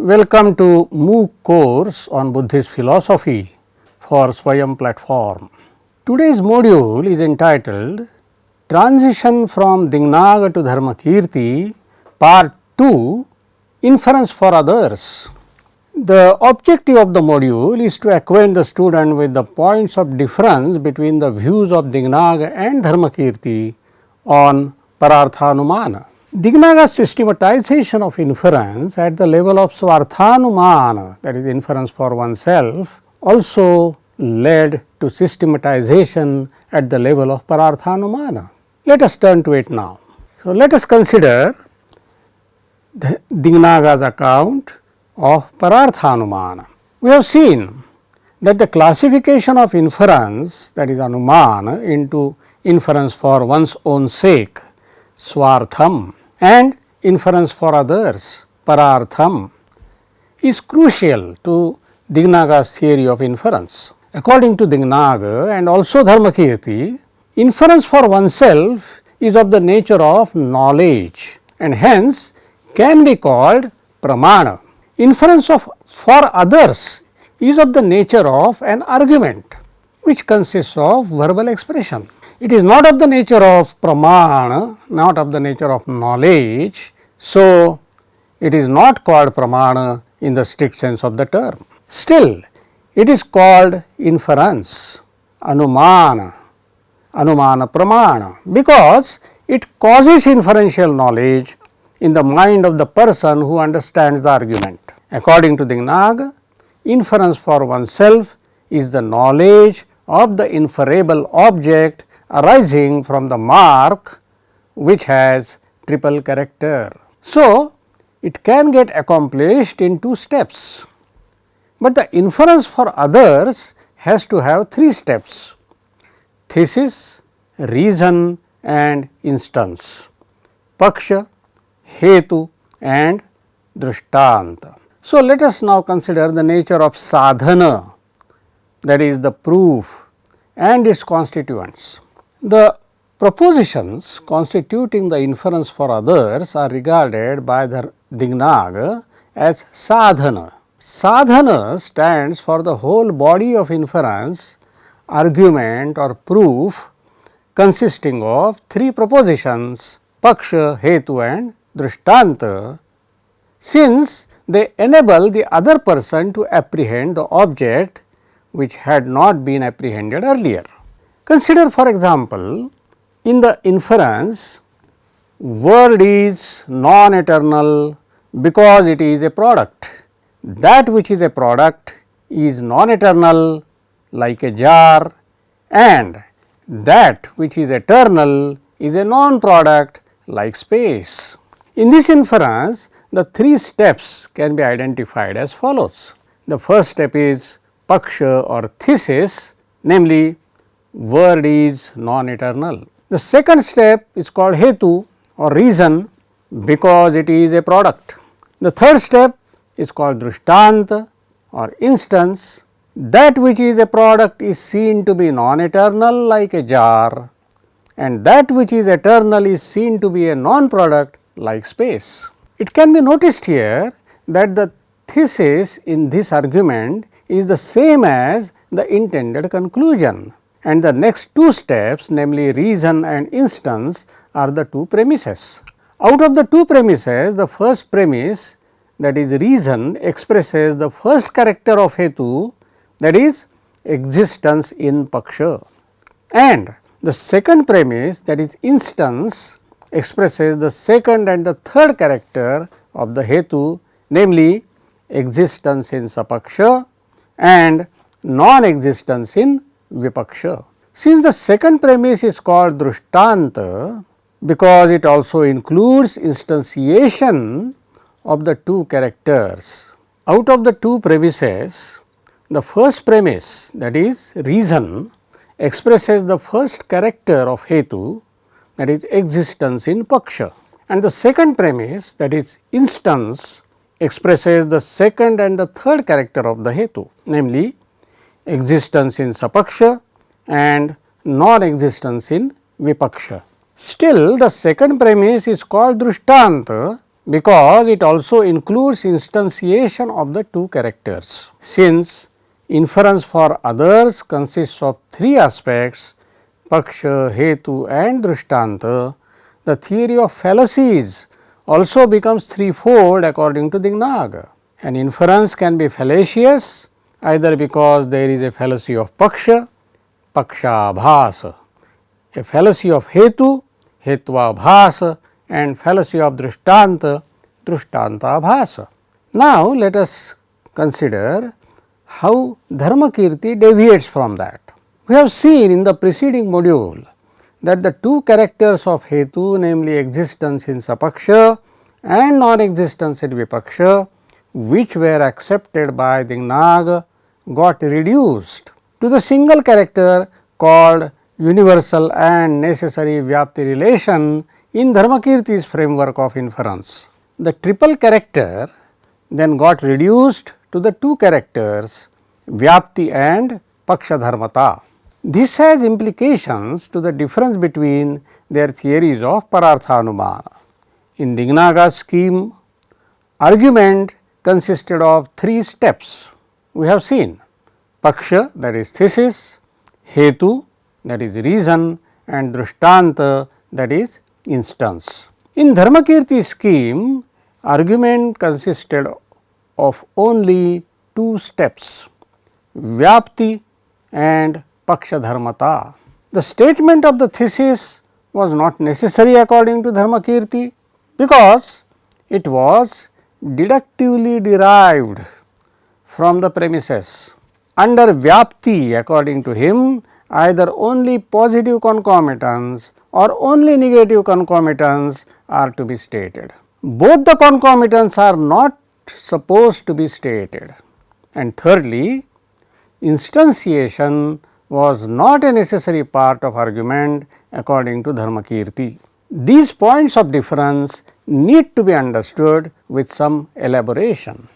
Welcome to MOOC course on Buddhist philosophy for Swayam platform. Today's module is entitled Transition from Dinnaga to Dharmakirti Part 2 Inference for Others. The objective of the module is to acquaint the student with the points of difference between the views of Dinnaga and Dharmakirti on Pararthanumana. Dinnaga's systematization of inference at the level of Swarthanumana, that is inference for oneself, also led to systematization at the level of Pararthanumana. Let us turn to it now. So, let us consider Dinnaga's account of Pararthanumana. We have seen that the classification of inference, that is Anumana, into inference for one's own sake, Swartham, and inference for others, Parartham, is crucial to Dinnaga's theory of inference. According to Dinnaga and also Dharmakirti, inference for oneself is of the nature of knowledge and hence can be called pramana. Inference for others is of the nature of an argument which consists of verbal expression. It is not of the nature of pramana, not of the nature of knowledge, so it is not called pramana in the strict sense of the term. Still, it is called inference, anumana pramana, because it causes inferential knowledge in the mind of the person who understands the argument. According to Dinnaga, inference for oneself is the knowledge of the inferable object arising from the mark which has triple character. So, it can get accomplished in two steps, but the inference for others has to have three steps: thesis, reason and instance, paksha, hetu and drishtanta. So, let us now consider the nature of sadhana, that is the proof, and its constituents. The propositions constituting the inference for others are regarded by the Dinnaga as sadhana. Sadhana stands for the whole body of inference, argument or proof consisting of three propositions, paksha, hetu and drishtanta, since they enable the other person to apprehend the object which had not been apprehended earlier. Consider, for example, in the inference, world is non-eternal because it is a product. That which is a product is non-eternal like a jar, and that which is eternal is a non-product like space. In this inference, the three steps can be identified as follows. The first step is paksha or thesis, namely world is non-eternal. The second step is called hetu or reason because it is a product. The third step is called drishtanta or instance. That which is a product is seen to be non-eternal like a jar, and that which is eternal is seen to be a non-product like space. It can be noticed here that the thesis in this argument is the same as the intended conclusion, and the next two steps, namely reason and instance, are the two premises. Out of the two premises, the first premise, that is reason, expresses the first character of hetu, that is existence in paksha, and the second premise, that is instance, expresses the second and the third character of the hetu, namely existence in sapaksha and non-existence in vipaksha. Since the second premise is called drishtanta because it also includes instantiation of the two characters. Out of the two premises, the first premise, that is reason, expresses the first character of hetu, that is existence in paksha, and the second premise, that is instance, expresses the second and the third character of the hetu, namely existence in sapaksha and non-existence in vipaksha. Still, the second premise is called drishtanta because it also includes instantiation of the two characters. Since inference for others consists of three aspects, paksha, hetu and drishtanta, the theory of fallacies also becomes threefold according to Dinnaga. An inference can be fallacious either because there is a fallacy of paksha, pakshabhasa, a fallacy of hetu, hetvabhasa, and fallacy of drishtanta, drishtantabhasa. Now, let us consider how Dharmakirti deviates from that. We have seen in the preceding module that the two characters of hetu, namely existence in sapaksha and non-existence in vipaksha, which were accepted by Dinnaga, got reduced to the single character called universal and necessary vyapti relation in Dharmakirti's framework of inference. The triple character then got reduced to the two characters vyapti and pakshadharmata. This has implications to the difference between their theories of pararthanumana. In Dinnaga's scheme, argument consisted of three steps. We have seen paksha, that is thesis, hetu, that is reason, and drishtanta, that is instance. In Dharmakirti's scheme, argument consisted of only two steps, vyapti and pakshadharmata. The statement of the thesis was not necessary according to Dharmakirti because it was deductively derived from the premises. Under vyapti, according to him, either only positive concomitants or only negative concomitants are to be stated. Both the concomitants are not supposed to be stated. And thirdly, instantiation was not a necessary part of argument according to Dharmakirti. These points of difference need to be understood with some elaboration.